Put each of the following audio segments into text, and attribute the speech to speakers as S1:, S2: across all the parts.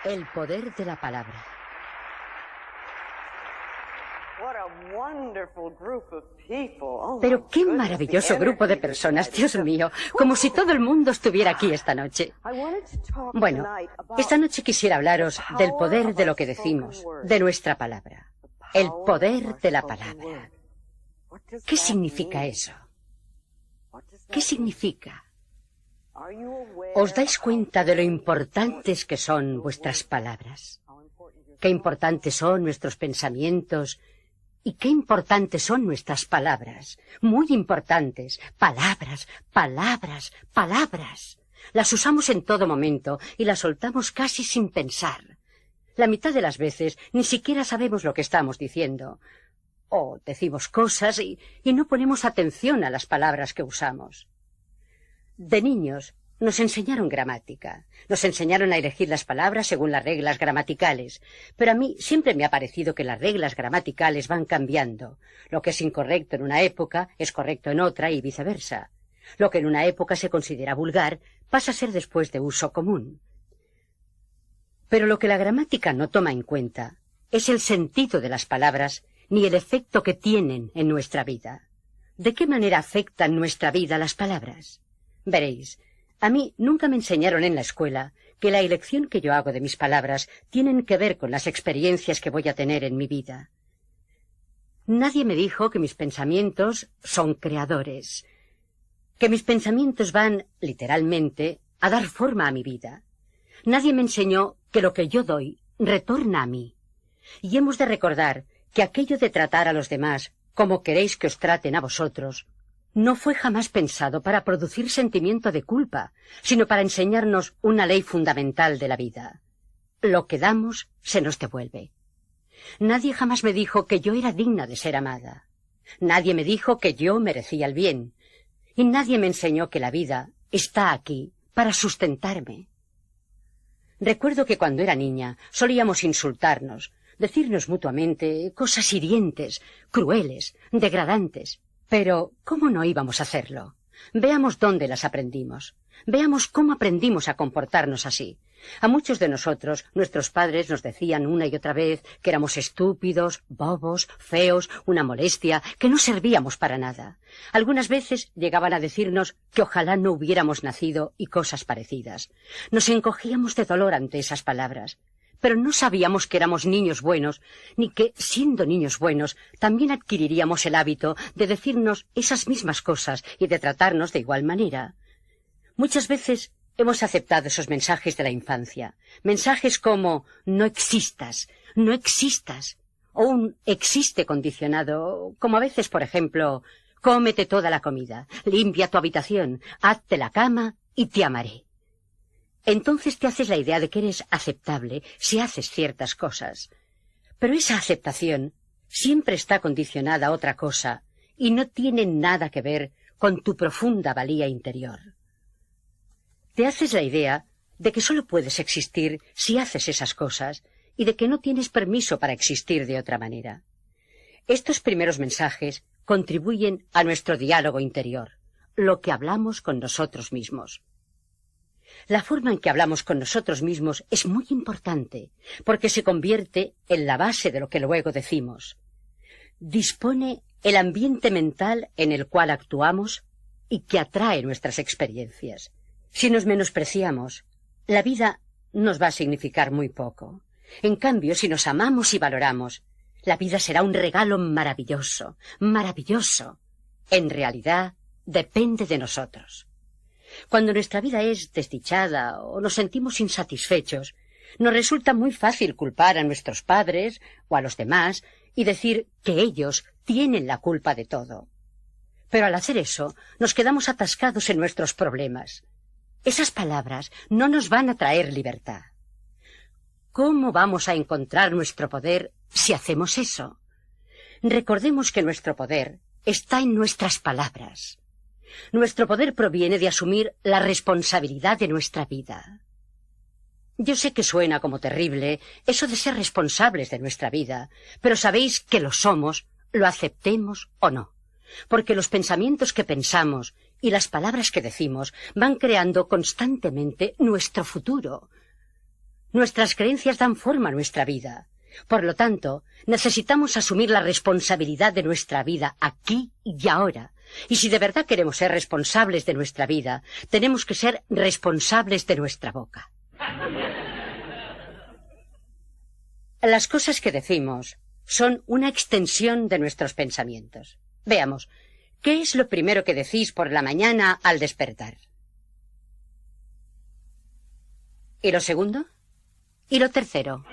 S1: El poder de la palabra. Pero qué maravilloso grupo de personas, Dios mío, como si todo el mundo estuviera aquí esta noche. Bueno, esta noche quisiera hablaros del poder de lo que decimos, de nuestra palabra. El poder de la palabra. ¿Qué significa eso? ¿Qué significa? ¿Os dais cuenta de lo importantes que son vuestras palabras? ¿Qué importantes son nuestros pensamientos? ¿Y qué importantes son nuestras palabras? Muy importantes. Palabras, palabras, palabras. Las usamos en todo momento y las soltamos casi sin pensar. La mitad de las veces ni siquiera sabemos lo que estamos diciendo. O decimos cosas y no ponemos atención a las palabras que usamos. De niños nos enseñaron gramática, nos enseñaron a elegir las palabras según las reglas gramaticales, pero a mí siempre me ha parecido que las reglas gramaticales van cambiando. Lo que es incorrecto en una época es correcto en otra y viceversa. Lo que en una época se considera vulgar pasa a ser después de uso común. Pero lo que la gramática no toma en cuenta es el sentido de las palabras ni el efecto que tienen en nuestra vida. ¿De qué manera afectan nuestra vida las palabras? Veréis, a mí nunca me enseñaron en la escuela que la elección que yo hago de mis palabras tienen que ver con las experiencias que voy a tener en mi vida. Nadie me dijo que mis pensamientos son creadores, que mis pensamientos van, literalmente, a dar forma a mi vida. Nadie me enseñó que lo que yo doy retorna a mí. Y hemos de recordar que aquello de tratar a los demás como queréis que os traten a vosotros no fue jamás pensado para producir sentimiento de culpa, sino para enseñarnos una ley fundamental de la vida. Lo que damos se nos devuelve. Nadie jamás me dijo que yo era digna de ser amada. Nadie me dijo que yo merecía el bien. Y nadie me enseñó que la vida está aquí para sustentarme. Recuerdo que cuando era niña solíamos insultarnos, decirnos mutuamente cosas hirientes, crueles, degradantes. Pero, ¿cómo no íbamos a hacerlo? Veamos dónde las aprendimos. Veamos cómo aprendimos a comportarnos así. A muchos de nosotros, nuestros padres nos decían una y otra vez que éramos estúpidos, bobos, feos, una molestia, que no servíamos para nada. Algunas veces llegaban a decirnos que ojalá no hubiéramos nacido y cosas parecidas. Nos encogíamos de dolor ante esas palabras. Pero no sabíamos que éramos niños buenos, ni que, siendo niños buenos, también adquiriríamos el hábito de decirnos esas mismas cosas y de tratarnos de igual manera. Muchas veces hemos aceptado esos mensajes de la infancia, mensajes como no existas, o un existe condicionado, como a veces, por ejemplo, cómete toda la comida, limpia tu habitación, hazte la cama y te amaré. Entonces te haces la idea de que eres aceptable si haces ciertas cosas. Pero esa aceptación siempre está condicionada a otra cosa y no tiene nada que ver con tu profunda valía interior. Te haces la idea de que solo puedes existir si haces esas cosas y de que no tienes permiso para existir de otra manera. Estos primeros mensajes contribuyen a nuestro diálogo interior, lo que hablamos con nosotros mismos. La forma en que hablamos con nosotros mismos es muy importante, porque se convierte en la base de lo que luego decimos. Dispone el ambiente mental en el cual actuamos y que atrae nuestras experiencias. Si nos menospreciamos, la vida nos va a significar muy poco. En cambio, si nos amamos y valoramos, la vida será un regalo maravilloso, maravilloso. En realidad, depende de nosotros. Cuando nuestra vida es desdichada o nos sentimos insatisfechos, nos resulta muy fácil culpar a nuestros padres o a los demás y decir que ellos tienen la culpa de todo. Pero al hacer eso, nos quedamos atascados en nuestros problemas. Esas palabras no nos van a traer libertad. ¿Cómo vamos a encontrar nuestro poder si hacemos eso? Recordemos que nuestro poder está en nuestras palabras. Nuestro poder proviene de asumir la responsabilidad de nuestra vida. Yo sé que suena como terrible eso de ser responsables de nuestra vida, pero sabéis que lo somos, lo aceptemos o no, porque los pensamientos que pensamos y las palabras que decimos van creando constantemente nuestro futuro. Nuestras creencias dan forma a nuestra vida. Por lo tanto, necesitamos asumir la responsabilidad de nuestra vida aquí y ahora. Y si de verdad queremos ser responsables de nuestra vida, tenemos que ser responsables de nuestra boca. Las cosas que decimos son una extensión de nuestros pensamientos. Veamos, ¿qué es lo primero que decís por la mañana al despertar? ¿Y lo segundo? ¿Y lo tercero?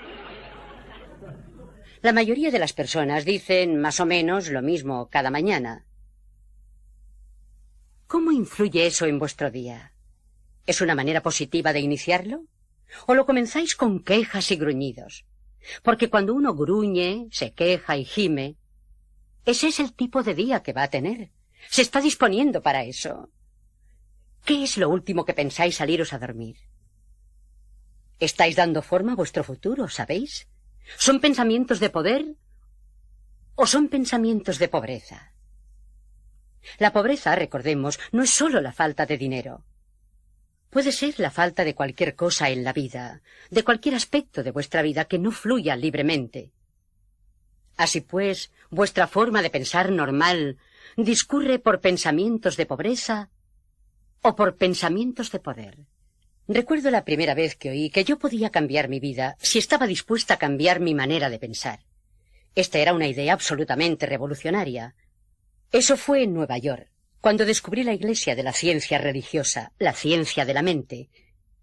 S1: La mayoría de las personas dicen más o menos lo mismo cada mañana. ¿Cómo influye eso en vuestro día? ¿Es una manera positiva de iniciarlo? ¿O lo comenzáis con quejas y gruñidos? Porque cuando uno gruñe, se queja y gime, ese es el tipo de día que va a tener. Se está disponiendo para eso. ¿Qué es lo último que pensáis al iros a dormir? Estáis dando forma a vuestro futuro, ¿sabéis? ¿Son pensamientos de poder o son pensamientos de pobreza? La pobreza, recordemos, no es solo la falta de dinero. Puede ser la falta de cualquier cosa en la vida, de cualquier aspecto de vuestra vida que no fluya libremente. Así pues, vuestra forma de pensar normal discurre por pensamientos de pobreza o por pensamientos de poder. Recuerdo la primera vez que oí que yo podía cambiar mi vida si estaba dispuesta a cambiar mi manera de pensar. Esta era una idea absolutamente revolucionaria. Eso fue en Nueva York, cuando descubrí la iglesia de la ciencia religiosa, la ciencia de la mente.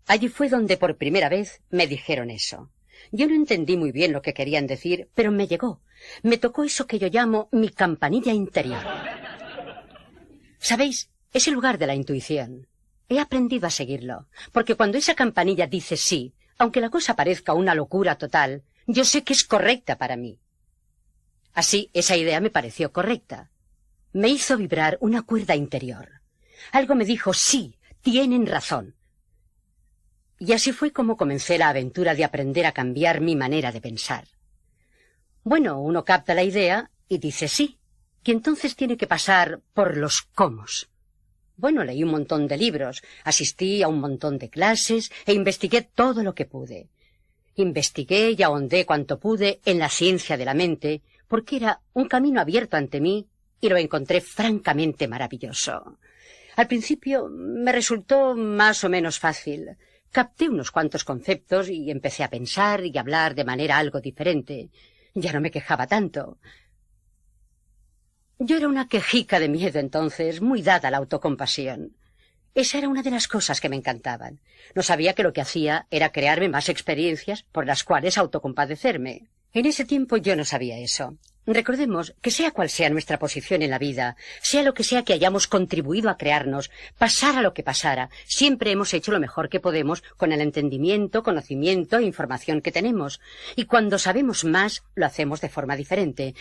S1: Allí fue donde por primera vez me dijeron eso. Yo no entendí muy bien lo que querían decir, pero me llegó. Me tocó eso que yo llamo mi campanilla interior. ¿Sabéis? Es el lugar de la intuición. He aprendido a seguirlo, porque cuando esa campanilla dice sí, aunque la cosa parezca una locura total, yo sé que es correcta para mí. Así, esa idea me pareció correcta. Me hizo vibrar una cuerda interior. Algo me dijo, sí, tienen razón. Y así fue como comencé la aventura de aprender a cambiar mi manera de pensar. Bueno, uno capta la idea y dice sí, y entonces tiene que pasar por los cómos. Bueno, leí un montón de libros, asistí a un montón de clases e investigué todo lo que pude. Investigué y ahondé cuanto pude en la ciencia de la mente, porque era un camino abierto ante mí y lo encontré francamente maravilloso. Al principio me resultó más o menos fácil. Capté unos cuantos conceptos y empecé a pensar y hablar de manera algo diferente. Ya no me quejaba tanto. Yo era una quejica de miedo entonces, muy dada a la autocompasión. Esa era una de las cosas que me encantaban. No sabía que lo que hacía era crearme más experiencias por las cuales autocompadecerme. En ese tiempo yo no sabía eso. Recordemos que sea cual sea nuestra posición en la vida, sea lo que sea que hayamos contribuido a crearnos, pasara lo que pasara, siempre hemos hecho lo mejor que podemos con el entendimiento, conocimiento e información que tenemos. Y cuando sabemos más, lo hacemos de forma diferente.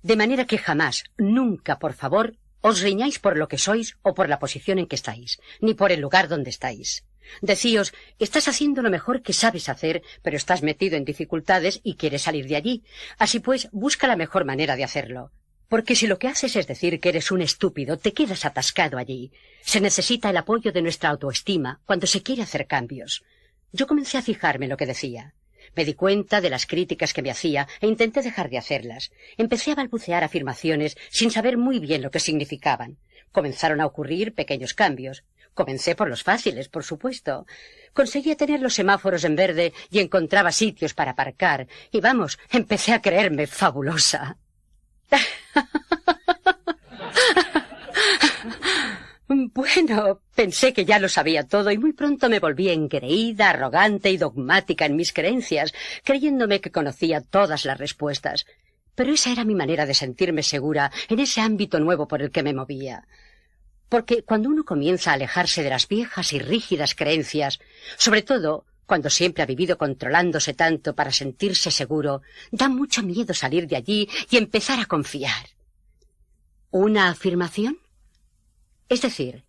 S1: De manera que jamás, nunca, por favor, os riñáis por lo que sois o por la posición en que estáis, ni por el lugar donde estáis. Decíos, estás haciendo lo mejor que sabes hacer, pero estás metido en dificultades y quieres salir de allí. Así pues, busca la mejor manera de hacerlo. Porque si lo que haces es decir que eres un estúpido, te quedas atascado allí. Se necesita el apoyo de nuestra autoestima cuando se quiere hacer cambios. Yo comencé a fijarme en lo que decía. Me di cuenta de las críticas que me hacía e intenté dejar de hacerlas. Empecé a balbucear afirmaciones sin saber muy bien lo que significaban. Comenzaron a ocurrir pequeños cambios. Comencé por los fáciles, por supuesto. Conseguía tener los semáforos en verde y encontraba sitios para aparcar. Y vamos, empecé a creerme fabulosa. Bueno, pensé que ya lo sabía todo y muy pronto me volví engreída, arrogante y dogmática en mis creencias, creyéndome que conocía todas las respuestas. Pero esa era mi manera de sentirme segura en ese ámbito nuevo por el que me movía. Porque cuando uno comienza a alejarse de las viejas y rígidas creencias, sobre todo cuando siempre ha vivido controlándose tanto para sentirse seguro, da mucho miedo salir de allí y empezar a confiar. ¿Una afirmación? Es decir,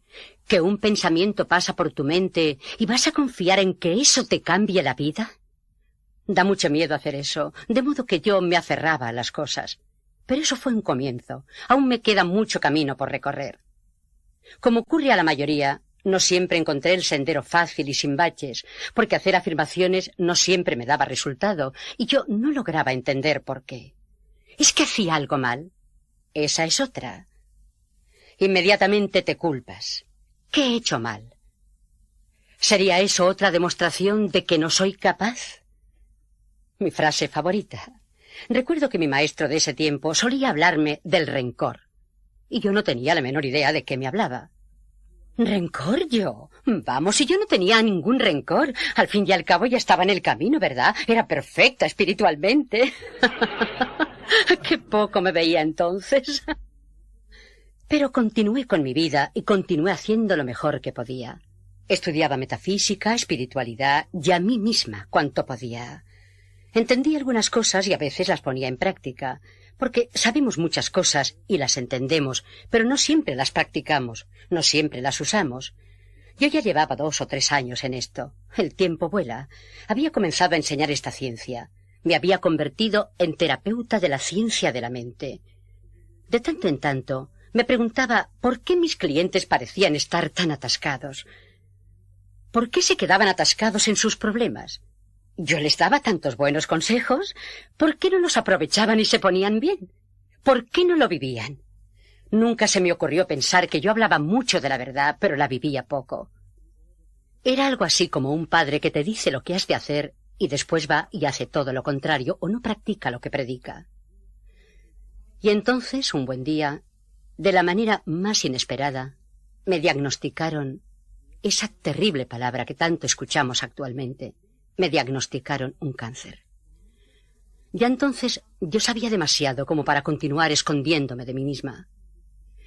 S1: que un pensamiento pasa por tu mente y vas a confiar en que eso te cambie la vida. Da mucho miedo hacer eso, de modo que yo me aferraba a las cosas. Pero eso fue un comienzo. Aún me queda mucho camino por recorrer. Como ocurre a la mayoría, No siempre encontré el sendero fácil y sin baches, porque hacer afirmaciones no siempre me daba resultado, y yo no lograba entender por qué. ¿Es que hacía algo mal? Esa es otra. Inmediatamente te culpas. ¿Qué he hecho mal? ¿Sería eso otra demostración de que no soy capaz? Mi frase favorita. Recuerdo que mi maestro de ese tiempo solía hablarme del rencor, y yo no tenía la menor idea de qué me hablaba. ¿Rencor yo? Vamos, si yo no tenía ningún rencor. Al fin y al cabo ya estaba en el camino, ¿verdad? Era perfecta espiritualmente. ¡Qué poco me veía entonces! Pero continué con mi vida y continué haciendo lo mejor que podía. Estudiaba metafísica, espiritualidad y a mí misma cuanto podía. Entendí algunas cosas y a veces las ponía en práctica, porque sabemos muchas cosas y las entendemos, pero no siempre las practicamos, no siempre las usamos. Yo ya llevaba 2 o 3 años en esto. El tiempo vuela. Había comenzado a enseñar esta ciencia. Me había convertido en terapeuta de la ciencia de la mente. De tanto en tanto, me preguntaba por qué mis clientes parecían estar tan atascados. ¿Por qué se quedaban atascados en sus problemas? Yo les daba tantos buenos consejos. ¿Por qué no los aprovechaban y se ponían bien? ¿Por qué no lo vivían? Nunca se me ocurrió pensar que yo hablaba mucho de la verdad, pero la vivía poco. Era algo así como un padre que te dice lo que has de hacer y después va y hace todo lo contrario o no practica lo que predica. Y entonces, un buen día, de la manera más inesperada, me diagnosticaron esa terrible palabra que tanto escuchamos actualmente. Me diagnosticaron un cáncer. Ya entonces yo sabía demasiado como para continuar escondiéndome de mí misma.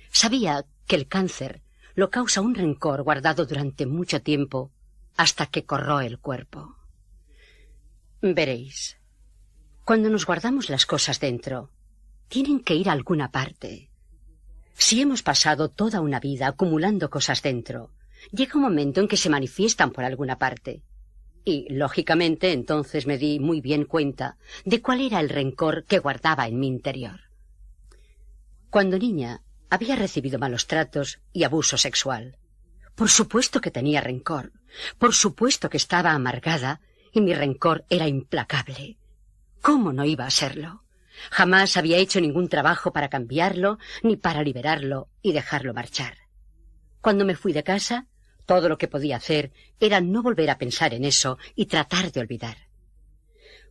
S1: Sabía que el cáncer lo causa un rencor guardado durante mucho tiempo hasta que corroe el cuerpo. Veréis, cuando nos guardamos las cosas dentro, tienen que ir a alguna parte. Si hemos pasado toda una vida acumulando cosas dentro, llega un momento en que se manifiestan por alguna parte. Y, lógicamente, entonces me di muy bien cuenta de cuál era el rencor que guardaba en mi interior. Cuando niña, había recibido malos tratos y abuso sexual. Por supuesto que tenía rencor. Por supuesto que estaba amargada y mi rencor era implacable. ¿Cómo no iba a serlo? Jamás había hecho ningún trabajo para cambiarlo ni para liberarlo y dejarlo marchar. Cuando me fui de casa, todo lo que podía hacer era no volver a pensar en eso y tratar de olvidar.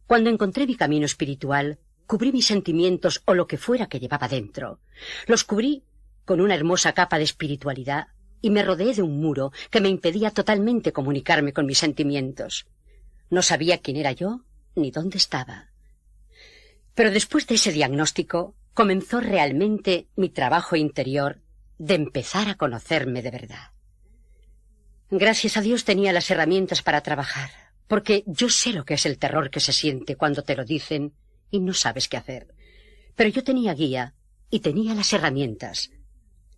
S1: Cuando encontré mi camino espiritual, cubrí mis sentimientos o lo que fuera que llevaba dentro. Los cubrí con una hermosa capa de espiritualidad y me rodeé de un muro que me impedía totalmente comunicarme con mis sentimientos. No sabía quién era yo ni dónde estaba. Pero después de ese diagnóstico comenzó realmente mi trabajo interior de empezar a conocerme de verdad. Gracias a Dios tenía las herramientas para trabajar, porque yo sé lo que es el terror que se siente cuando te lo dicen y no sabes qué hacer. Pero yo tenía guía y tenía las herramientas.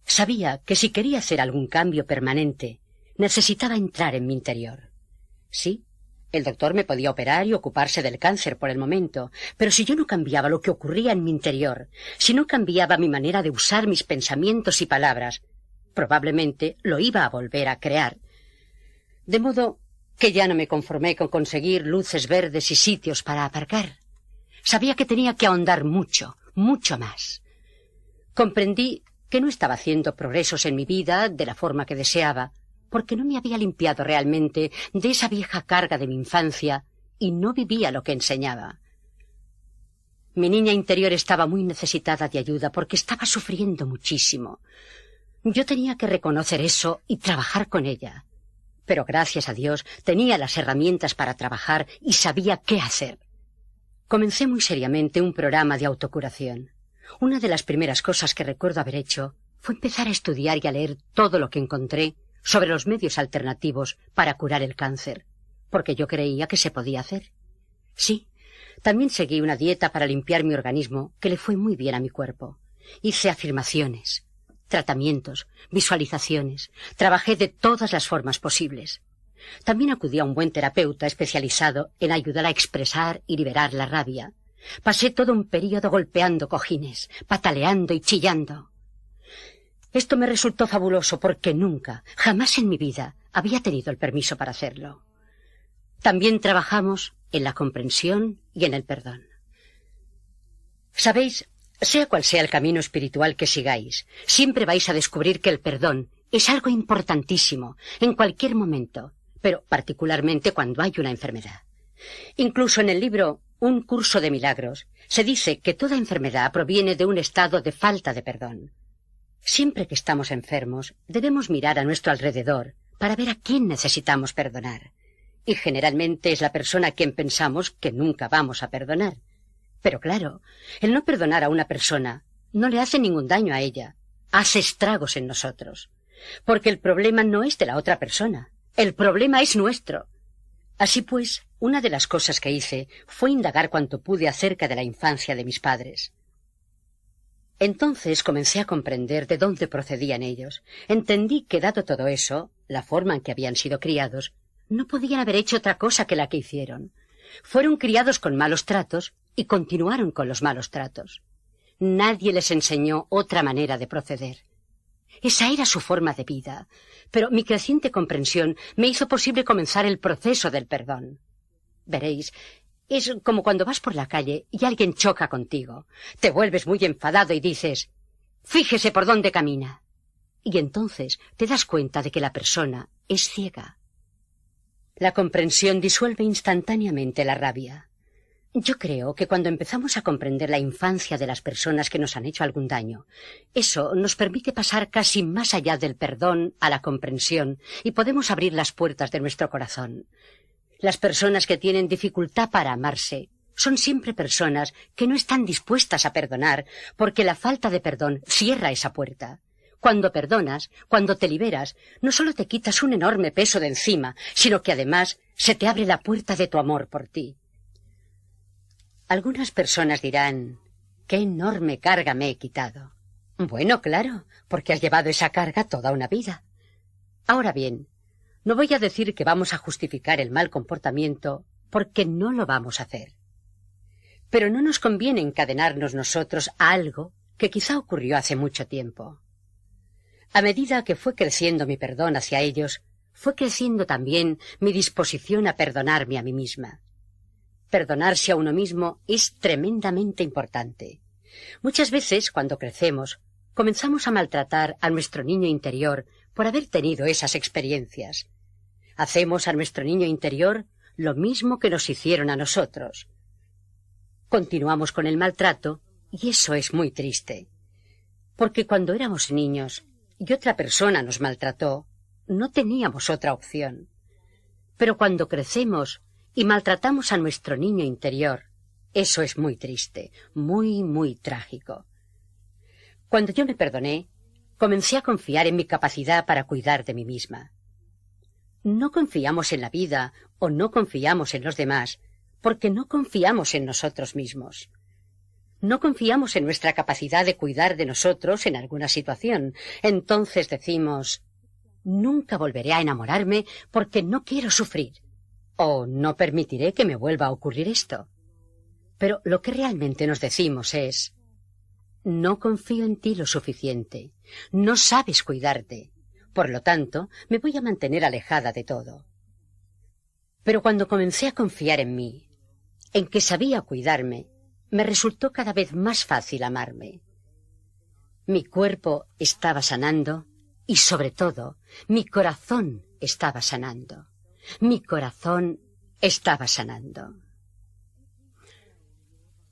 S1: Sabía que si quería hacer algún cambio permanente, necesitaba entrar en mi interior. Sí, el doctor me podía operar y ocuparse del cáncer por el momento, pero si yo no cambiaba lo que ocurría en mi interior, si no cambiaba mi manera de usar mis pensamientos y palabras, probablemente lo iba a volver a crear. De modo que ya no me conformé con conseguir luces verdes y sitios para aparcar. Sabía que tenía que ahondar mucho, mucho más. Comprendí que no estaba haciendo progresos en mi vida de la forma que deseaba, porque no me había limpiado realmente de esa vieja carga de mi infancia y no vivía lo que enseñaba. Mi niña interior estaba muy necesitada de ayuda porque estaba sufriendo muchísimo. Yo tenía que reconocer eso y trabajar con ella. Pero gracias a Dios tenía las herramientas para trabajar y sabía qué hacer. Comencé muy seriamente un programa de autocuración. Una de las primeras cosas que recuerdo haber hecho fue empezar a estudiar y a leer todo lo que encontré sobre los medios alternativos para curar el cáncer, porque yo creía que se podía hacer. Sí, también seguí una dieta para limpiar mi organismo que le fue muy bien a mi cuerpo. Hice afirmaciones, tratamientos, visualizaciones, trabajé de todas las formas posibles. También acudí a un buen terapeuta especializado en ayudar a expresar y liberar la rabia. Pasé todo un período golpeando cojines, pataleando y chillando. Esto me resultó fabuloso porque nunca, jamás en mi vida, había tenido el permiso para hacerlo. También trabajamos en la comprensión y en el perdón. Sabéis, sea cual sea el camino espiritual que sigáis, siempre vais a descubrir que el perdón es algo importantísimo en cualquier momento, pero particularmente cuando hay una enfermedad. Incluso en el libro Un curso de milagros se dice que toda enfermedad proviene de un estado de falta de perdón. Siempre que estamos enfermos, debemos mirar a nuestro alrededor para ver a quién necesitamos perdonar. Y generalmente es la persona a quien pensamos que nunca vamos a perdonar. Pero claro, el no perdonar a una persona no le hace ningún daño a ella, hace estragos en nosotros. Porque el problema no es de la otra persona, el problema es nuestro. Así pues, una de las cosas que hice fue indagar cuanto pude acerca de la infancia de mis padres. Entonces comencé a comprender de dónde procedían ellos. Entendí que, dado todo eso, la forma en que habían sido criados, no podían haber hecho otra cosa que la que hicieron. Fueron criados con malos tratos y continuaron con los malos tratos. Nadie les enseñó otra manera de proceder. Esa era su forma de vida, pero mi creciente comprensión me hizo posible comenzar el proceso del perdón. Veréis, es como cuando vas por la calle y alguien choca contigo. Te vuelves muy enfadado y dices, «Fíjese por dónde camina». Y entonces te das cuenta de que la persona es ciega. La comprensión disuelve instantáneamente la rabia. Yo creo que cuando empezamos a comprender la infancia de las personas que nos han hecho algún daño, eso nos permite pasar casi más allá del perdón a la comprensión y podemos abrir las puertas de nuestro corazón. Las personas que tienen dificultad para amarse son siempre personas que no están dispuestas a perdonar porque la falta de perdón cierra esa puerta. Cuando perdonas, cuando te liberas, no solo te quitas un enorme peso de encima, sino que además se te abre la puerta de tu amor por ti. Algunas personas dirán, «¡Qué enorme carga me he quitado!». Bueno, claro, porque has llevado esa carga toda una vida. Ahora bien, no voy a decir que vamos a justificar el mal comportamiento, porque no lo vamos a hacer. Pero no nos conviene encadenarnos nosotros a algo que quizá ocurrió hace mucho tiempo. A medida que fue creciendo mi perdón hacia ellos, fue creciendo también mi disposición a perdonarme a mí misma. Perdonarse a uno mismo es tremendamente importante. Muchas veces, cuando crecemos, comenzamos a maltratar a nuestro niño interior por haber tenido esas experiencias. Hacemos a nuestro niño interior lo mismo que nos hicieron a nosotros. Continuamos con el maltrato y eso es muy triste. Porque cuando éramos niños y otra persona nos maltrató, no teníamos otra opción. Pero cuando crecemos y maltratamos a nuestro niño interior, eso es muy triste, muy, muy trágico. Cuando yo me perdoné, comencé a confiar en mi capacidad para cuidar de mí misma. No confiamos en la vida o no confiamos en los demás porque no confiamos en nosotros mismos. No confiamos en nuestra capacidad de cuidar de nosotros en alguna situación. Entonces decimos, nunca volveré a enamorarme porque no quiero sufrir. O no permitiré que me vuelva a ocurrir esto. Pero lo que realmente nos decimos es, no confío en ti lo suficiente. No sabes cuidarte. Por lo tanto, me voy a mantener alejada de todo. Pero cuando comencé a confiar en mí, en que sabía cuidarme, me resultó cada vez más fácil amarme. Mi cuerpo estaba sanando y, sobre todo, mi corazón estaba sanando. Mi corazón estaba sanando.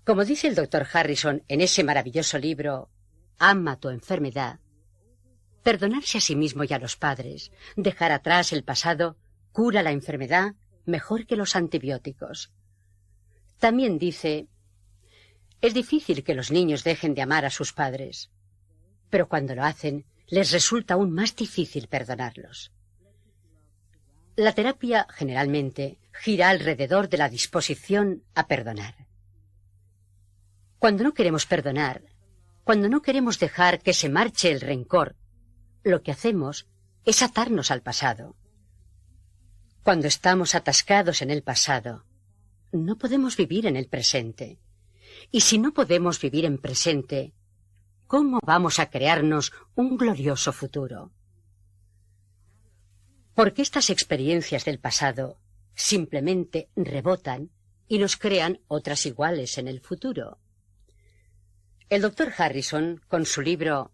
S1: Como dice el Dr. Harrison en ese maravilloso libro, Ama tu enfermedad, perdonarse a sí mismo y a los padres, dejar atrás el pasado, cura la enfermedad mejor que los antibióticos. También dice, es difícil que los niños dejen de amar a sus padres, pero cuando lo hacen, les resulta aún más difícil perdonarlos. La terapia, generalmente, gira alrededor de la disposición a perdonar. Cuando no queremos perdonar, cuando no queremos dejar que se marche el rencor, lo que hacemos es atarnos al pasado. Cuando estamos atascados en el pasado, no podemos vivir en el presente. Y si no podemos vivir en presente, cómo vamos a crearnos un glorioso futuro. Porque estas experiencias del pasado simplemente rebotan y nos crean otras iguales en el futuro. El doctor Harrison, con su libro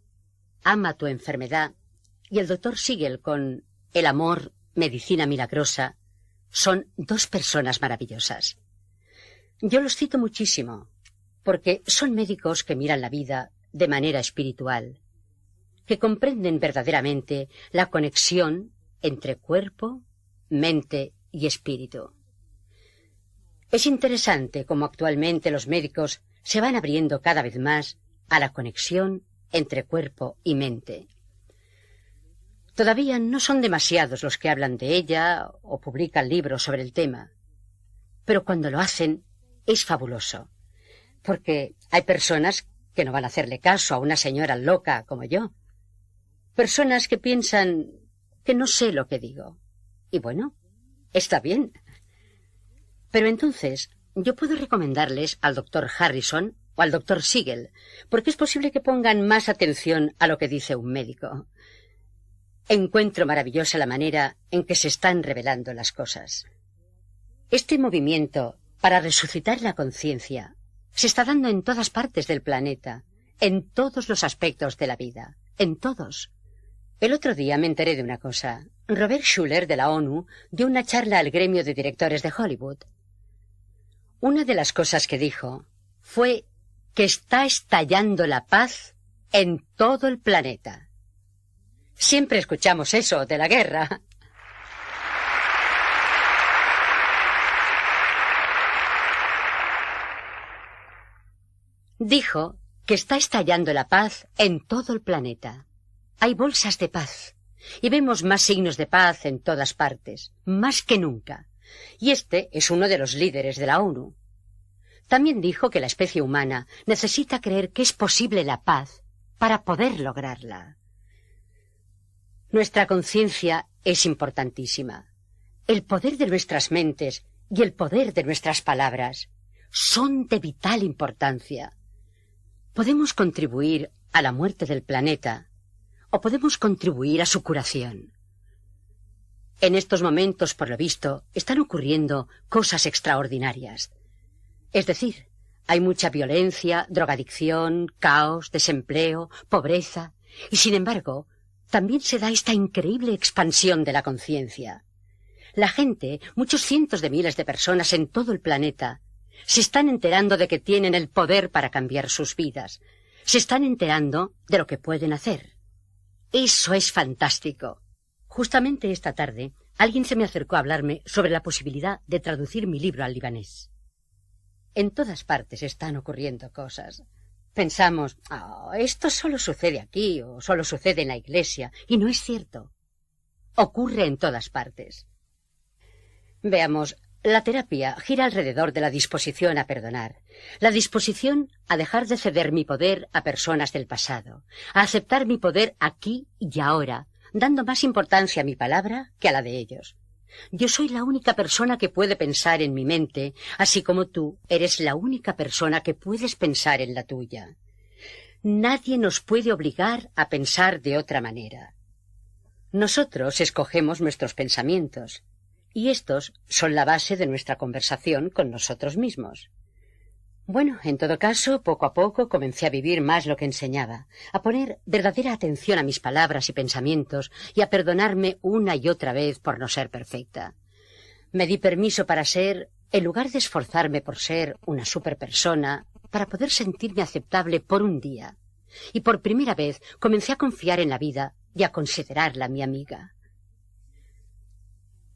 S1: Ama tu enfermedad, y el doctor Siegel con El amor, medicina milagrosa, son dos personas maravillosas. Yo los cito muchísimo, porque son médicos que miran la vida de manera espiritual, que comprenden verdaderamente la conexión entre cuerpo, mente y espíritu. Es interesante cómo actualmente los médicos se van abriendo cada vez más a la conexión entre cuerpo y mente. Todavía no son demasiados los que hablan de ella o publican libros sobre el tema, pero cuando lo hacen es fabuloso, porque hay personas que no van a hacerle caso a una señora loca como yo, personas que piensan que no sé lo que digo. Y bueno, está bien. Pero entonces yo puedo recomendarles al doctor Harrison o al doctor Siegel, porque es posible que pongan más atención a lo que dice un médico. Encuentro maravillosa la manera en que se están revelando las cosas. Este movimiento para resucitar la conciencia se está dando en todas partes del planeta, en todos los aspectos de la vida, en todos. El otro día me enteré de una cosa. Robert Schuller, de la ONU, dio una charla al gremio de directores de Hollywood. Una de las cosas que dijo fue que está estallando la paz en todo el planeta. Siempre escuchamos eso de la guerra. Dijo que está estallando la paz en todo el planeta. Hay bolsas de paz, y vemos más signos de paz en todas partes, más que nunca. Y este es uno de los líderes de la ONU. También dijo que la especie humana necesita creer que es posible la paz para poder lograrla. Nuestra conciencia es importantísima. El poder de nuestras mentes y el poder de nuestras palabras son de vital importancia. Podemos contribuir a la muerte del planeta o podemos contribuir a su curación. En estos momentos, por lo visto, están ocurriendo cosas extraordinarias. Es decir, hay mucha violencia, drogadicción, caos, desempleo, pobreza, y sin embargo, también se da esta increíble expansión de la conciencia. La gente, muchos cientos de miles de personas en todo el planeta, se están enterando de que tienen el poder para cambiar sus vidas. Se están enterando de lo que pueden hacer. Eso es fantástico. Justamente esta tarde, alguien se me acercó a hablarme sobre la posibilidad de traducir mi libro al libanés. En todas partes están ocurriendo cosas. Pensamos, esto solo sucede aquí o solo sucede en la iglesia, y no es cierto. Ocurre en todas partes. Veamos, la terapia gira alrededor de la disposición a perdonar, la disposición a dejar de ceder mi poder a personas del pasado, a aceptar mi poder aquí y ahora, dando más importancia a mi palabra que a la de ellos. Yo soy la única persona que puede pensar en mi mente, así como tú eres la única persona que puedes pensar en la tuya. Nadie nos puede obligar a pensar de otra manera. Nosotros escogemos nuestros pensamientos, y estos son la base de nuestra conversación con nosotros mismos. Bueno, en todo caso, poco a poco comencé a vivir más lo que enseñaba, a poner verdadera atención a mis palabras y pensamientos y a perdonarme una y otra vez por no ser perfecta. Me di permiso para ser, en lugar de esforzarme por ser una superpersona, para poder sentirme aceptable por un día. Y por primera vez comencé a confiar en la vida y a considerarla mi amiga.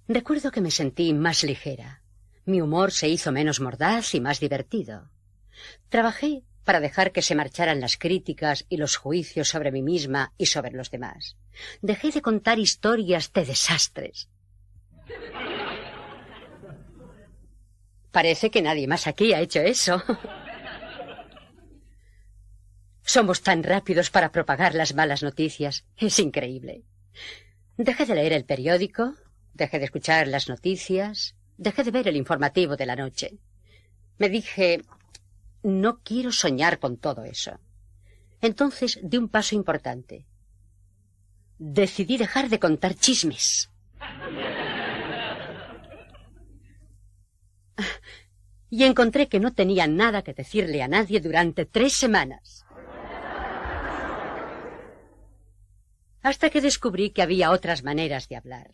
S1: Recuerdo que me sentí más ligera. Mi humor se hizo menos mordaz y más divertido. Trabajé para dejar que se marcharan las críticas y los juicios sobre mí misma y sobre los demás. Dejé de contar historias de desastres. Parece que nadie más aquí ha hecho eso. Somos tan rápidos para propagar las malas noticias. Es increíble. Dejé de leer el periódico, dejé de escuchar las noticias, dejé de ver el informativo de la noche. Me dije, no quiero soñar con todo eso. Entonces di un paso importante. Decidí dejar de contar chismes. Y encontré que no tenía nada que decirle a nadie durante 3 semanas. Hasta que descubrí que había otras maneras de hablar.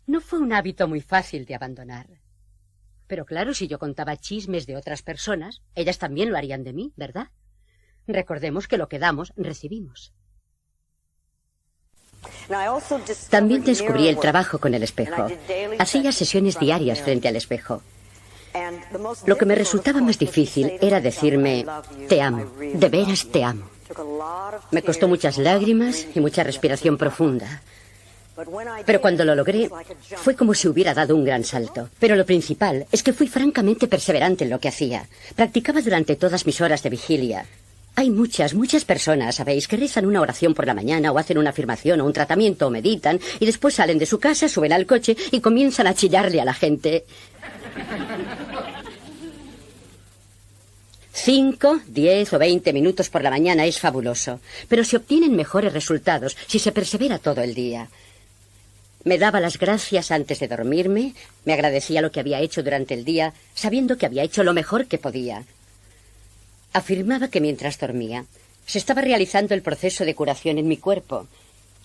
S1: No fue un hábito muy fácil de abandonar. Pero claro, si yo contaba chismes de otras personas, ellas también lo harían de mí, ¿verdad? Recordemos que lo que damos, recibimos. También descubrí el trabajo con el espejo. Hacía sesiones diarias frente al espejo. Lo que me resultaba más difícil era decirme, te amo, de veras te amo. Me costó muchas lágrimas y mucha respiración profunda. Pero cuando lo logré, fue como si hubiera dado un gran salto. Pero lo principal es que fui francamente perseverante en lo que hacía. Practicaba durante todas mis horas de vigilia. Hay muchas personas, ¿sabéis?, que rezan una oración por la mañana o hacen una afirmación o un tratamiento o meditan y después salen de su casa, suben al coche y comienzan a chillarle a la gente. 5, 10 o 20 minutos por la mañana es fabuloso, pero se obtienen mejores resultados si se persevera todo el día. Me daba las gracias antes de dormirme, me agradecía lo que había hecho durante el día, sabiendo que había hecho lo mejor que podía. Afirmaba que mientras dormía, se estaba realizando el proceso de curación en mi cuerpo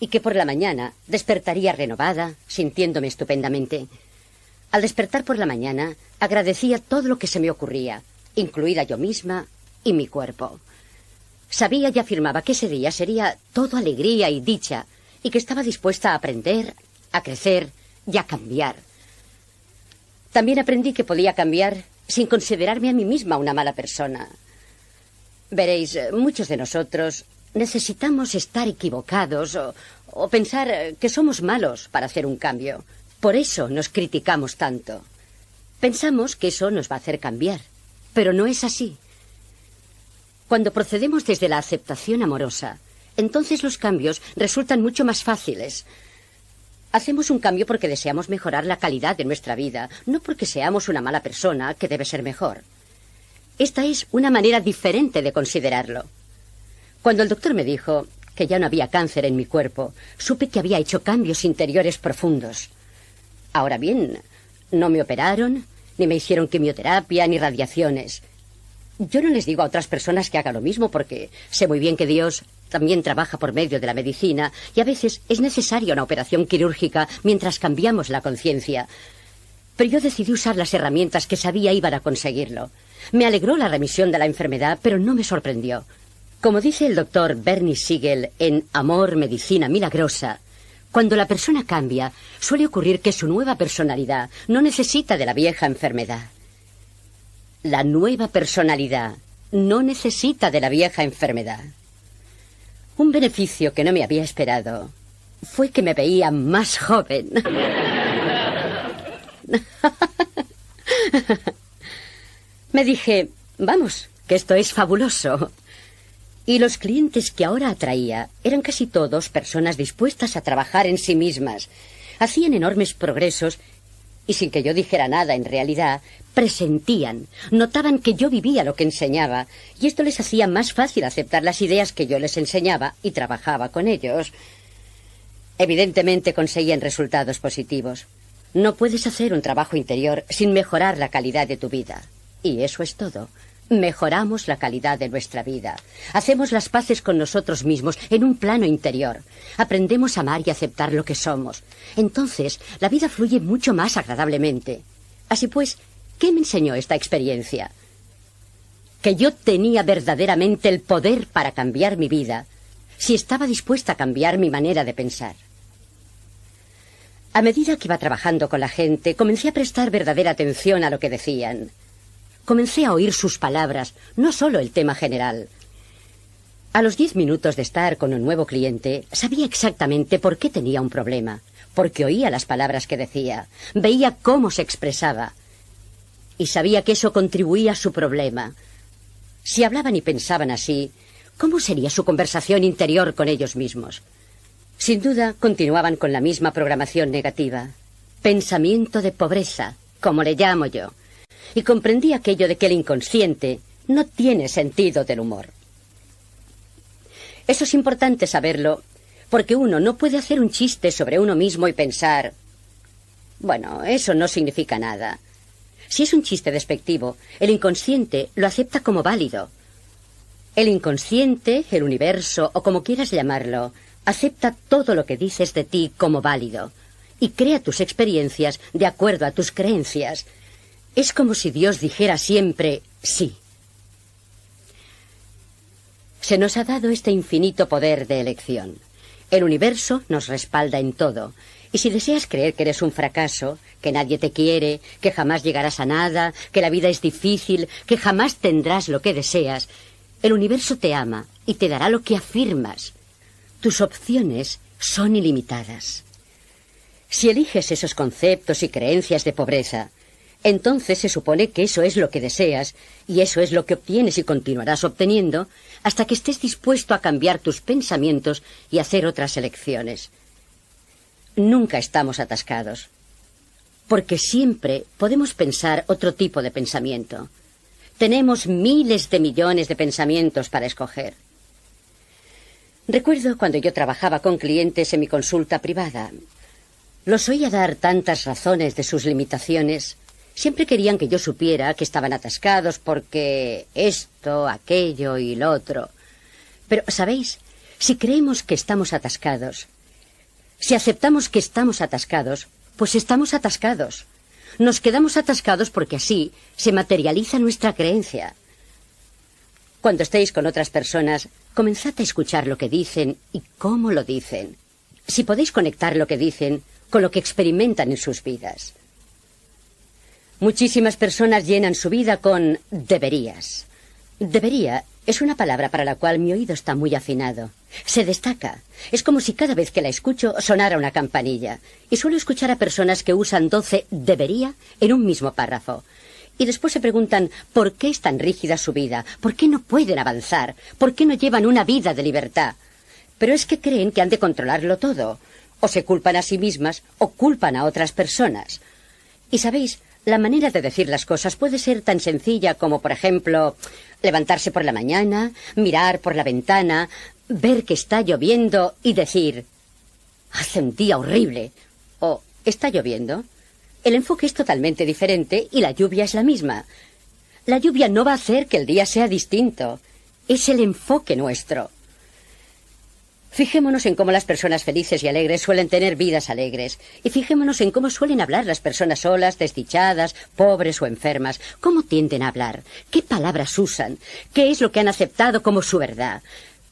S1: y que por la mañana despertaría renovada, sintiéndome estupendamente. Al despertar por la mañana, agradecía todo lo que se me ocurría, incluida yo misma y mi cuerpo. Sabía y afirmaba que ese día sería todo alegría y dicha y que estaba dispuesta a aprender, a crecer y a cambiar. También aprendí que podía cambiar sin considerarme a mí misma una mala persona. Veréis, muchos de nosotros necesitamos estar equivocados o pensar que somos malos para hacer un cambio. Por eso nos criticamos tanto. Pensamos que eso nos va a hacer cambiar, pero no es así. Cuando procedemos desde la aceptación amorosa, entonces los cambios resultan mucho más fáciles. Hacemos un cambio porque deseamos mejorar la calidad de nuestra vida, no porque seamos una mala persona que debe ser mejor. Esta es una manera diferente de considerarlo. Cuando el doctor me dijo que ya no había cáncer en mi cuerpo, supe que había hecho cambios interiores profundos. Ahora bien, no me operaron, ni me hicieron quimioterapia, ni radiaciones. Yo no les digo a otras personas que hagan lo mismo porque sé muy bien que Dios también trabaja por medio de la medicina y a veces es necesaria una operación quirúrgica mientras cambiamos la conciencia. Pero yo decidí usar las herramientas que sabía iban a conseguirlo. Me alegró la remisión de la enfermedad, pero no me sorprendió. Como dice el doctor Bernie Siegel en Amor, Medicina Milagrosa, cuando la persona cambia, suele ocurrir que su nueva personalidad no necesita de la vieja enfermedad. La nueva personalidad no necesita de la vieja enfermedad. Un beneficio que no me había esperado fue que me veía más joven. Me dije, vamos, que esto es fabuloso. Y los clientes que ahora atraía eran casi todos personas dispuestas a trabajar en sí mismas. Hacían enormes progresos y sin que yo dijera nada en realidad, presentían, notaban que yo vivía lo que enseñaba y esto les hacía más fácil aceptar las ideas que yo les enseñaba y trabajaba con ellos. Evidentemente conseguían resultados positivos. No puedes hacer un trabajo interior sin mejorar la calidad de tu vida. Y eso es todo. Mejoramos la calidad de nuestra vida. Hacemos las paces con nosotros mismos en un plano interior. Aprendemos a amar y aceptar lo que somos. Entonces, la vida fluye mucho más agradablemente. Así pues, ¿qué me enseñó esta experiencia? Que yo tenía verdaderamente el poder para cambiar mi vida, si estaba dispuesta a cambiar mi manera de pensar. A medida que iba trabajando con la gente, comencé a prestar verdadera atención a lo que decían. Comencé a oír sus palabras, no solo el tema general. A los 10 minutos de estar con un nuevo cliente, sabía exactamente por qué tenía un problema, porque oía las palabras que decía, veía cómo se expresaba, y sabía que eso contribuía a su problema. Si hablaban y pensaban así, ¿cómo sería su conversación interior con ellos mismos? Sin duda, continuaban con la misma programación negativa. Pensamiento de pobreza, como le llamo yo. Y comprendí aquello de que el inconsciente no tiene sentido del humor. Eso es importante saberlo, porque uno no puede hacer un chiste sobre uno mismo y pensar, bueno, eso no significa nada. Si es un chiste despectivo, el inconsciente lo acepta como válido. El inconsciente, el universo, o como quieras llamarlo, acepta todo lo que dices de ti como válido y crea tus experiencias de acuerdo a tus creencias. Es como si Dios dijera siempre sí. Se nos ha dado este infinito poder de elección. El universo nos respalda en todo. Y si deseas creer que eres un fracaso, que nadie te quiere, que jamás llegarás a nada, que la vida es difícil, que jamás tendrás lo que deseas, el universo te ama y te dará lo que afirmas. Tus opciones son ilimitadas. Si eliges esos conceptos y creencias de pobreza, entonces se supone que eso es lo que deseas y eso es lo que obtienes y continuarás obteniendo hasta que estés dispuesto a cambiar tus pensamientos y hacer otras elecciones. Nunca estamos atascados, porque siempre podemos pensar otro tipo de pensamiento. Tenemos miles de millones de pensamientos para escoger. Recuerdo cuando yo trabajaba con clientes en mi consulta privada. Los oía dar tantas razones de sus limitaciones. Siempre querían que yo supiera que estaban atascados porque esto, aquello y lo otro. Pero, ¿sabéis? Si creemos que estamos atascados, si aceptamos que estamos atascados, pues estamos atascados. Nos quedamos atascados porque así se materializa nuestra creencia. Cuando estéis con otras personas, comenzad a escuchar lo que dicen y cómo lo dicen. Si podéis conectar lo que dicen con lo que experimentan en sus vidas. Muchísimas personas llenan su vida con deberías. Debería es una palabra para la cual mi oído está muy afinado. Se destaca. Es como si cada vez que la escucho sonara una campanilla. Y suelo escuchar a personas que usan 12 debería en un mismo párrafo. Y después se preguntan por qué es tan rígida su vida, por qué no pueden avanzar, por qué no llevan una vida de libertad. Pero es que creen que han de controlarlo todo. O se culpan a sí mismas o culpan a otras personas. Y sabéis, la manera de decir las cosas puede ser tan sencilla como, por ejemplo, levantarse por la mañana, mirar por la ventana, ver que está lloviendo y decir, hace un día horrible, o está lloviendo. El enfoque es totalmente diferente y la lluvia es la misma. La lluvia no va a hacer que el día sea distinto. Es el enfoque nuestro. Fijémonos en cómo las personas felices y alegres suelen tener vidas alegres. Y fijémonos en cómo suelen hablar las personas solas, desdichadas, pobres o enfermas. ¿Cómo tienden a hablar? ¿Qué palabras usan? ¿Qué es lo que han aceptado como su verdad?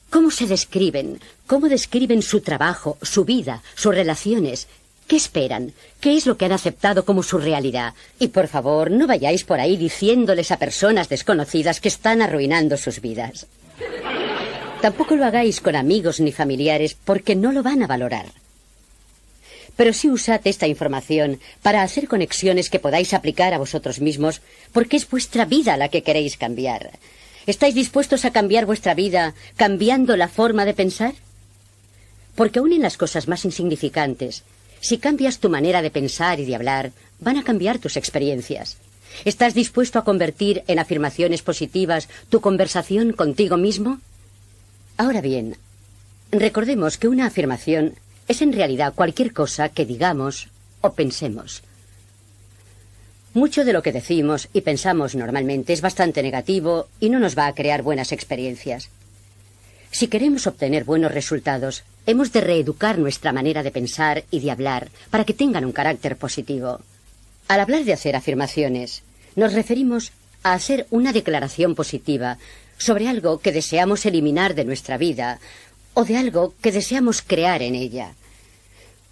S1: ¿Cómo se describen? ¿Cómo describen su trabajo, su vida, sus relaciones? ¿Qué esperan? ¿Qué es lo que han aceptado como su realidad? Y por favor, no vayáis por ahí diciéndoles a personas desconocidas que están arruinando sus vidas. Tampoco lo hagáis con amigos ni familiares porque no lo van a valorar. Pero sí usad esta información para hacer conexiones que podáis aplicar a vosotros mismos porque es vuestra vida la que queréis cambiar. ¿Estáis dispuestos a cambiar vuestra vida cambiando la forma de pensar? Porque aún en las cosas más insignificantes, si cambias tu manera de pensar y de hablar, van a cambiar tus experiencias. ¿Estás dispuesto a convertir en afirmaciones positivas tu conversación contigo mismo? Ahora bien, recordemos que una afirmación es en realidad cualquier cosa que digamos o pensemos. Mucho de lo que decimos y pensamos normalmente es bastante negativo y no nos va a crear buenas experiencias. Si queremos obtener buenos resultados, hemos de reeducar nuestra manera de pensar y de hablar para que tengan un carácter positivo. Al hablar de hacer afirmaciones, nos referimos a hacer una declaración positiva sobre algo que deseamos eliminar de nuestra vida o de algo que deseamos crear en ella.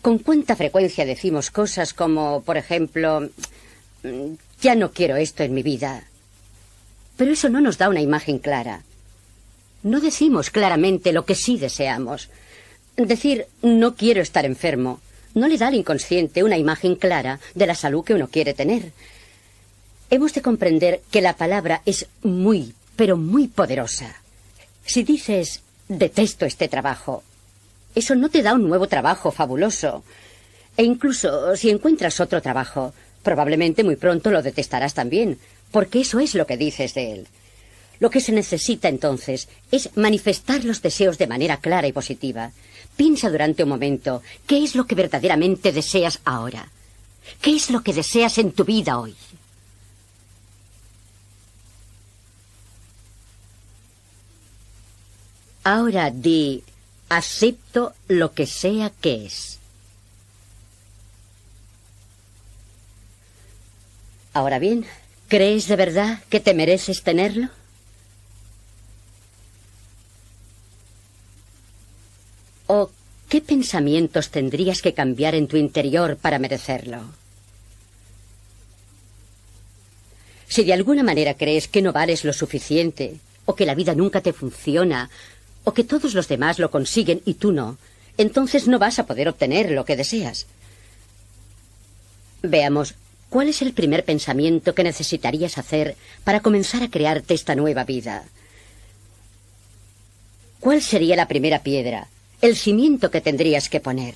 S1: ¿Con cuánta frecuencia decimos cosas como, por ejemplo, ya no quiero esto en mi vida? Pero eso no nos da una imagen clara. No decimos claramente lo que sí deseamos. Decir no quiero estar enfermo no le da al inconsciente una imagen clara de la salud que uno quiere tener. Hemos de comprender que la palabra es muy, pero muy poderosa. Si dices detesto este trabajo, eso no te da un nuevo trabajo fabuloso. E incluso si encuentras otro trabajo, probablemente muy pronto lo detestarás también, porque eso es lo que dices de él. Lo que se necesita entonces es manifestar los deseos de manera clara y positiva. Piensa durante un momento, ¿qué es lo que verdaderamente deseas ahora? ¿Qué es lo que deseas en tu vida hoy? Ahora di, acepto lo que sea que es. Ahora bien, ¿crees de verdad que te mereces tenerlo? ¿O qué pensamientos tendrías que cambiar en tu interior para merecerlo? Si de alguna manera crees que no vales lo suficiente, o que la vida nunca te funciona, o que todos los demás lo consiguen y tú no, entonces no vas a poder obtener lo que deseas. Veamos, ¿cuál es el primer pensamiento que necesitarías hacer para comenzar a crearte esta nueva vida? ¿Cuál sería la primera piedra, el cimiento que tendrías que poner?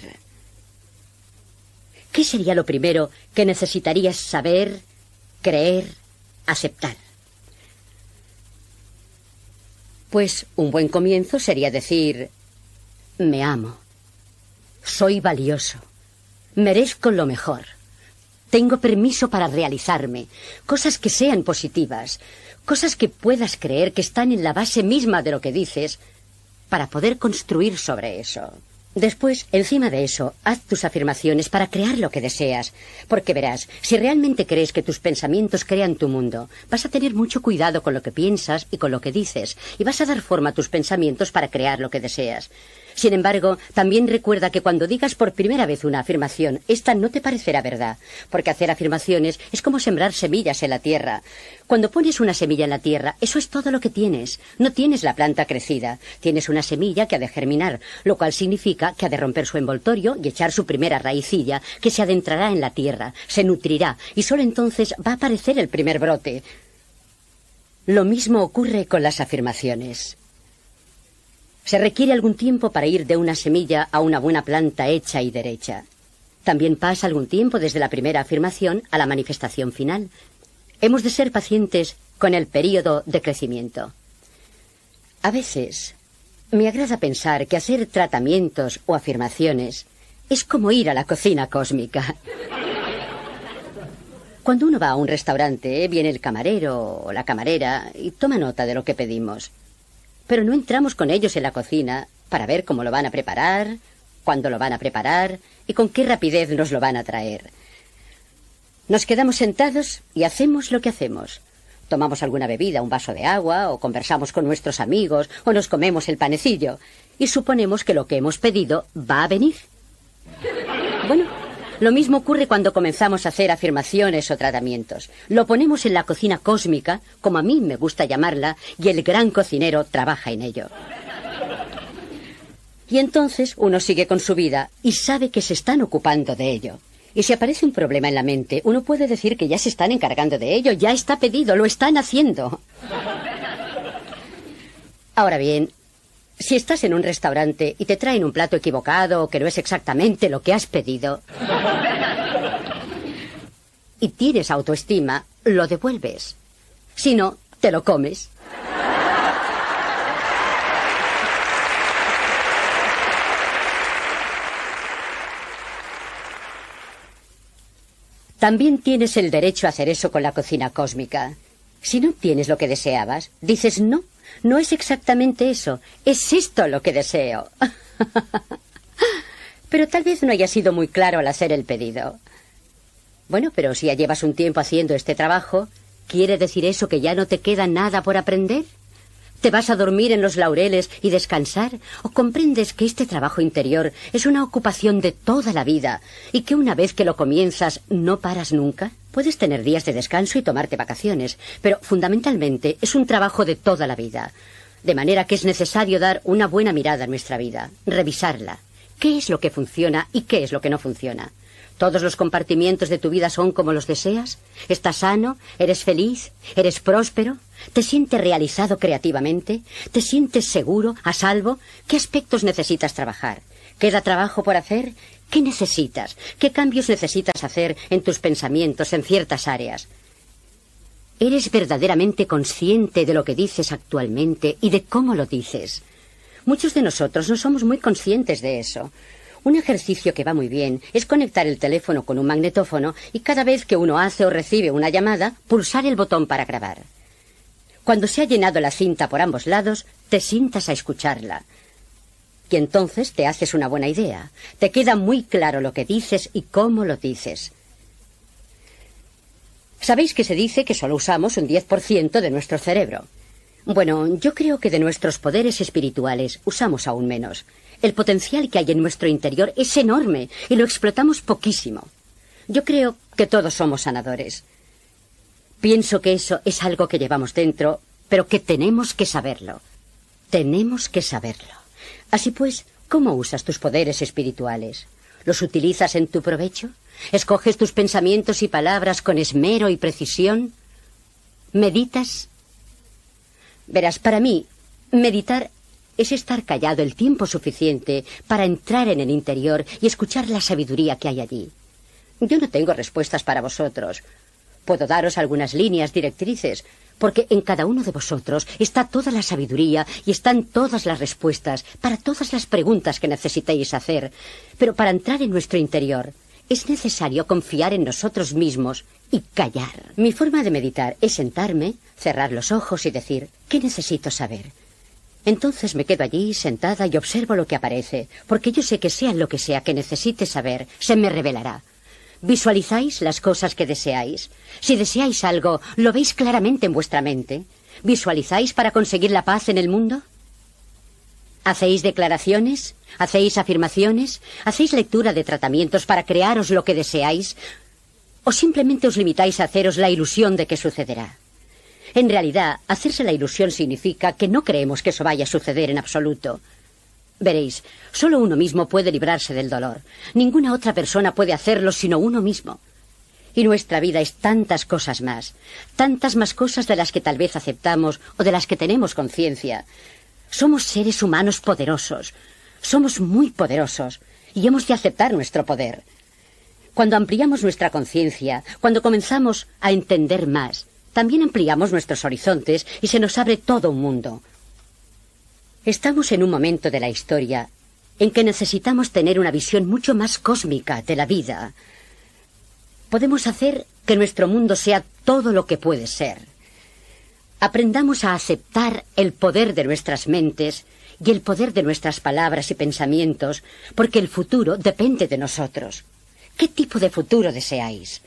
S1: ¿Qué sería lo primero que necesitarías saber, creer, aceptar? Pues un buen comienzo sería decir, me amo, soy valioso, merezco lo mejor, tengo permiso para realizarme, cosas que sean positivas, cosas que puedas creer que están en la base misma de lo que dices, para poder construir sobre eso. Después, encima de eso, haz tus afirmaciones para crear lo que deseas. Porque verás, si realmente crees que tus pensamientos crean tu mundo, vas a tener mucho cuidado con lo que piensas y con lo que dices, y vas a dar forma a tus pensamientos para crear lo que deseas. Sin embargo, también recuerda que cuando digas por primera vez una afirmación, esta no te parecerá verdad, porque hacer afirmaciones es como sembrar semillas en la tierra. Cuando pones una semilla en la tierra, eso es todo lo que tienes. No tienes la planta crecida, tienes una semilla que ha de germinar, lo cual significa que ha de romper su envoltorio y echar su primera raicilla, que se adentrará en la tierra, se nutrirá, y solo entonces va a aparecer el primer brote. Lo mismo ocurre con las afirmaciones. Se requiere algún tiempo para ir de una semilla a una buena planta hecha y derecha. También pasa algún tiempo desde la primera afirmación a la manifestación final. Hemos de ser pacientes con el período de crecimiento. A veces me agrada pensar que hacer tratamientos o afirmaciones es como ir a la cocina cósmica. Cuando uno va a un restaurante, viene el camarero o la camarera y toma nota de lo que pedimos. Pero no entramos con ellos en la cocina para ver cómo lo van a preparar, cuándo lo van a preparar y con qué rapidez nos lo van a traer. Nos quedamos sentados y hacemos lo que hacemos. Tomamos alguna bebida, un vaso de agua, o conversamos con nuestros amigos, o nos comemos el panecillo, y suponemos que lo que hemos pedido va a venir. Bueno, lo mismo ocurre cuando comenzamos a hacer afirmaciones o tratamientos. Lo ponemos en la cocina cósmica, como a mí me gusta llamarla, y el gran cocinero trabaja en ello. Y entonces uno sigue con su vida y sabe que se están ocupando de ello. Y si aparece un problema en la mente, uno puede decir que ya se están encargando de ello, ya está pedido, lo están haciendo. Ahora bien, si estás en un restaurante y te traen un plato equivocado o que no es exactamente lo que has pedido y tienes autoestima, lo devuelves. Si no, te lo comes. También tienes el derecho a hacer eso con la cocina cósmica. Si no tienes lo que deseabas, dices no. No es exactamente eso, es esto lo que deseo. Pero tal vez no haya sido muy claro al hacer el pedido. Bueno, pero si ya llevas un tiempo haciendo este trabajo, ¿quiere decir eso que ya no te queda nada por aprender? ¿Te vas a dormir en los laureles y descansar? ¿O comprendes que este trabajo interior es una ocupación de toda la vida y que una vez que lo comienzas no paras nunca? Puedes tener días de descanso y tomarte vacaciones, pero fundamentalmente es un trabajo de toda la vida. De manera que es necesario dar una buena mirada a nuestra vida, revisarla. ¿Qué es lo que funciona y qué es lo que no funciona? ¿Todos los compartimientos de tu vida son como los deseas? ¿Estás sano? ¿Eres feliz? ¿Eres próspero? ¿Te sientes realizado creativamente? ¿Te sientes seguro, a salvo? ¿Qué aspectos necesitas trabajar? ¿Queda trabajo por hacer? ¿Qué necesitas? ¿Qué cambios necesitas hacer en tus pensamientos en ciertas áreas? ¿Eres verdaderamente consciente de lo que dices actualmente y de cómo lo dices? Muchos de nosotros no somos muy conscientes de eso. Un ejercicio que va muy bien es conectar el teléfono con un magnetófono y cada vez que uno hace o recibe una llamada, pulsar el botón para grabar. Cuando se ha llenado la cinta por ambos lados, te sientas a escucharla. Y entonces te haces una buena idea. Te queda muy claro lo que dices y cómo lo dices. ¿Sabéis que se dice que solo usamos un 10% de nuestro cerebro? Bueno, yo creo que de nuestros poderes espirituales usamos aún menos. El potencial que hay en nuestro interior es enorme y lo explotamos poquísimo. Yo creo que todos somos sanadores. Pienso que eso es algo que llevamos dentro, pero que tenemos que saberlo. Tenemos que saberlo. Así pues, ¿cómo usas tus poderes espirituales? ¿Los utilizas en tu provecho? ¿Escoges tus pensamientos y palabras con esmero y precisión? ¿Meditas? Verás, para mí, meditar es estar callado el tiempo suficiente para entrar en el interior y escuchar la sabiduría que hay allí. Yo no tengo respuestas para vosotros. Puedo daros algunas líneas directrices, porque en cada uno de vosotros está toda la sabiduría y están todas las respuestas para todas las preguntas que necesitéis hacer. Pero para entrar en nuestro interior es necesario confiar en nosotros mismos y callar. Mi forma de meditar es sentarme, cerrar los ojos y decir, ¿qué necesito saber? Entonces me quedo allí sentada y observo lo que aparece, porque yo sé que sea lo que sea que necesite saber, se me revelará. ¿Visualizáis las cosas que deseáis? Si deseáis algo, ¿lo veis claramente en vuestra mente? ¿Visualizáis para conseguir la paz en el mundo? ¿Hacéis declaraciones? ¿Hacéis afirmaciones? ¿Hacéis lectura de tratamientos para crearos lo que deseáis? ¿O simplemente os limitáis a haceros la ilusión de que sucederá? En realidad, hacerse la ilusión significa que no creemos que eso vaya a suceder en absoluto. Veréis, solo uno mismo puede librarse del dolor. Ninguna otra persona puede hacerlo sino uno mismo. Y nuestra vida es tantas cosas más. Tantas más cosas de las que tal vez aceptamos o de las que tenemos conciencia. Somos seres humanos poderosos. Somos muy poderosos. Y hemos de aceptar nuestro poder. Cuando ampliamos nuestra conciencia, cuando comenzamos a entender más, también ampliamos nuestros horizontes y se nos abre todo un mundo. Estamos en un momento de la historia en que necesitamos tener una visión mucho más cósmica de la vida. Podemos hacer que nuestro mundo sea todo lo que puede ser. Aprendamos a aceptar el poder de nuestras mentes y el poder de nuestras palabras y pensamientos, porque el futuro depende de nosotros. ¿Qué tipo de futuro deseáis?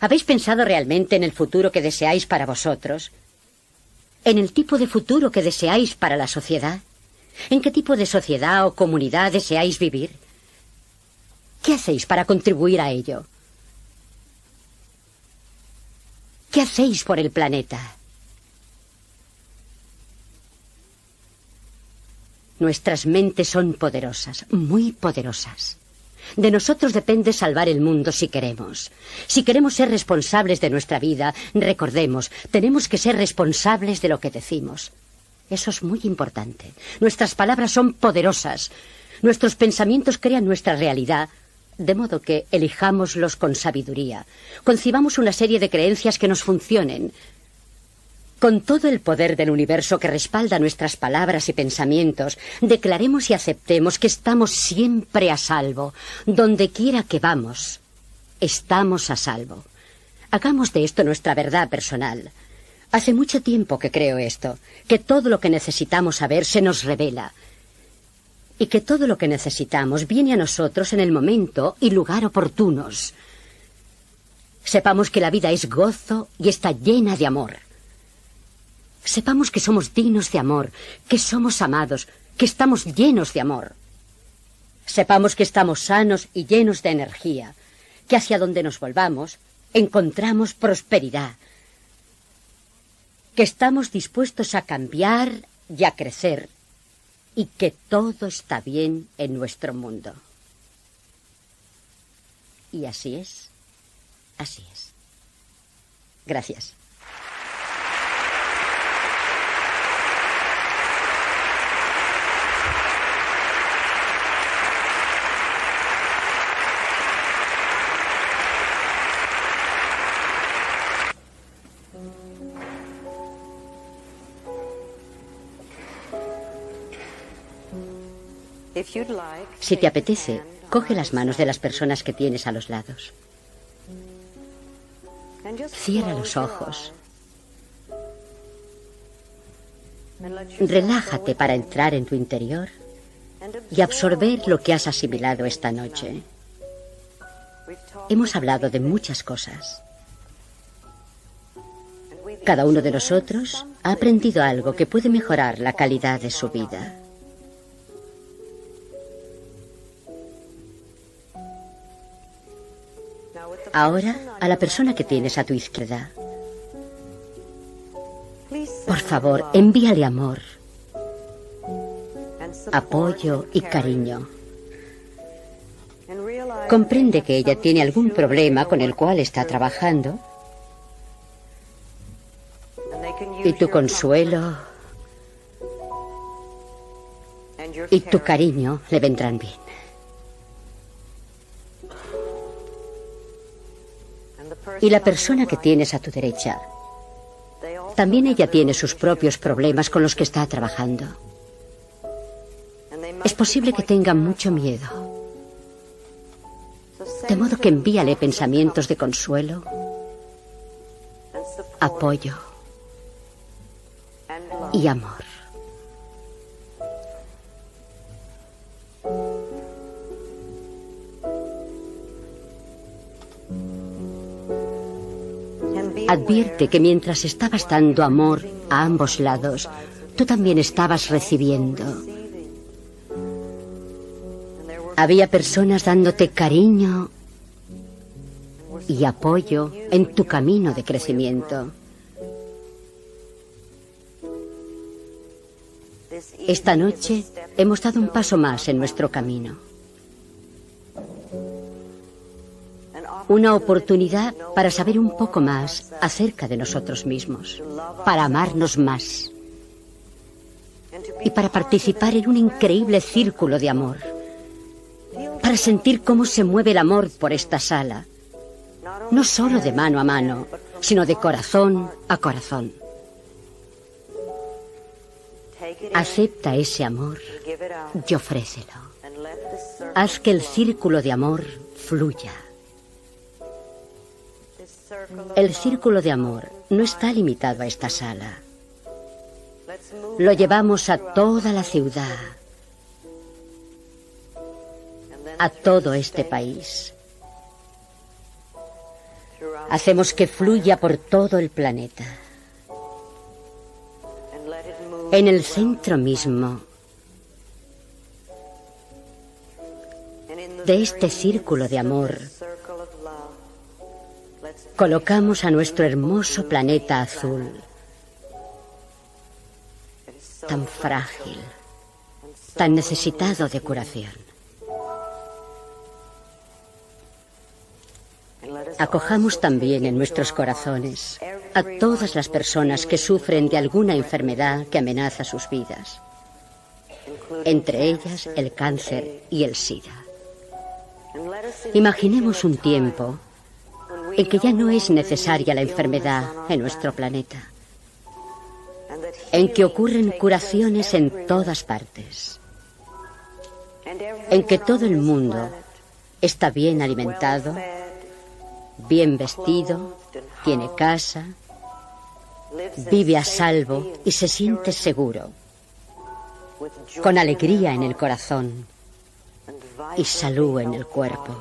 S1: ¿Habéis pensado realmente en el futuro que deseáis para vosotros? ¿En el tipo de futuro que deseáis para la sociedad? ¿En qué tipo de sociedad o comunidad deseáis vivir? ¿Qué hacéis para contribuir a ello? ¿Qué hacéis por el planeta? Nuestras mentes son poderosas, muy poderosas. De nosotros depende salvar el mundo si queremos. Si queremos ser responsables de nuestra vida, recordemos, tenemos que ser responsables de lo que decimos. Eso es muy importante. Nuestras palabras son poderosas. Nuestros pensamientos crean nuestra realidad, de modo que elijámoslos con sabiduría. Concibamos una serie de creencias que nos funcionen. Con todo el poder del universo que respalda nuestras palabras y pensamientos, declaremos y aceptemos que estamos siempre a salvo. Donde quiera que vamos, estamos a salvo. Hagamos de esto nuestra verdad personal. Hace mucho tiempo que creo esto, que todo lo que necesitamos saber se nos revela. Y que todo lo que necesitamos viene a nosotros en el momento y lugar oportunos. Sepamos que la vida es gozo y está llena de amor. Sepamos que somos dignos de amor, que somos amados, que estamos llenos de amor. Sepamos que estamos sanos y llenos de energía, que hacia donde nos volvamos encontramos prosperidad, que estamos dispuestos a cambiar y a crecer y que todo está bien en nuestro mundo. Y así es, así es. Gracias. Si te apetece, coge las manos de las personas que tienes a los lados. Cierra los ojos. Relájate para entrar en tu interior y absorber lo que has asimilado esta noche. Hemos hablado de muchas cosas. Cada uno de nosotros ha aprendido algo que puede mejorar la calidad de su vida. Ahora, a la persona que tienes a tu izquierda, por favor, envíale amor, apoyo y cariño. Comprende que ella tiene algún problema con el cual está trabajando y tu consuelo y tu cariño le vendrán bien. Y la persona que tienes a tu derecha, también ella tiene sus propios problemas con los que está trabajando. Es posible que tenga mucho miedo. De modo que envíale pensamientos de consuelo, apoyo y amor. Advierte que mientras estabas dando amor a ambos lados, tú también estabas recibiendo. Había personas dándote cariño y apoyo en tu camino de crecimiento. Esta noche hemos dado un paso más en nuestro camino. Una oportunidad para saber un poco más acerca de nosotros mismos, para amarnos más y para participar en un increíble círculo de amor, para sentir cómo se mueve el amor por esta sala, no solo de mano a mano, sino de corazón a corazón. Acepta ese amor y ofrécelo. Haz que el círculo de amor fluya. El círculo de amor no está limitado a esta sala. Lo llevamos a toda la ciudad, a todo este país. Hacemos que fluya por todo el planeta. En el centro mismo de este círculo de amor, colocamos a nuestro hermoso planeta azul, tan frágil, tan necesitado de curación. Acojamos también en nuestros corazones a todas las personas que sufren de alguna enfermedad que amenaza sus vidas, entre ellas el cáncer y el SIDA. Imaginemos un tiempo en que ya no es necesaria la enfermedad en nuestro planeta, en que ocurren curaciones en todas partes, en que todo el mundo está bien alimentado, bien vestido, tiene casa, vive a salvo y se siente seguro, con alegría en el corazón y salud en el cuerpo.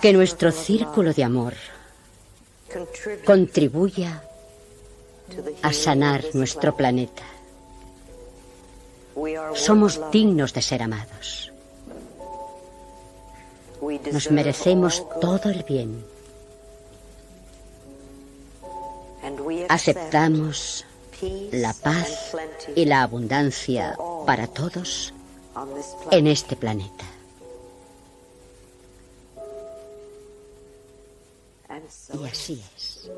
S1: Que nuestro círculo de amor contribuya a sanar nuestro planeta. Somos dignos de ser amados. Nos merecemos todo el bien. Aceptamos la paz y la abundancia para todos en este planeta. Y así es.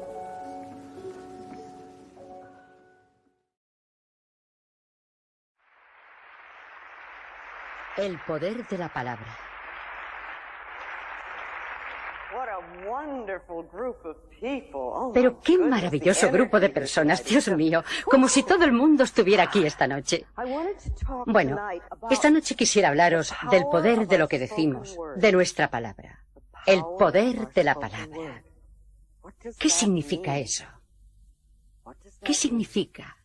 S1: El poder de la palabra. Pero qué maravilloso grupo de personas, Dios mío, como si todo el mundo estuviera aquí esta noche. Bueno, esta noche quisiera hablaros del poder de lo que decimos, de nuestra palabra. El poder de la palabra. ¿Qué significa eso? ¿Qué significa?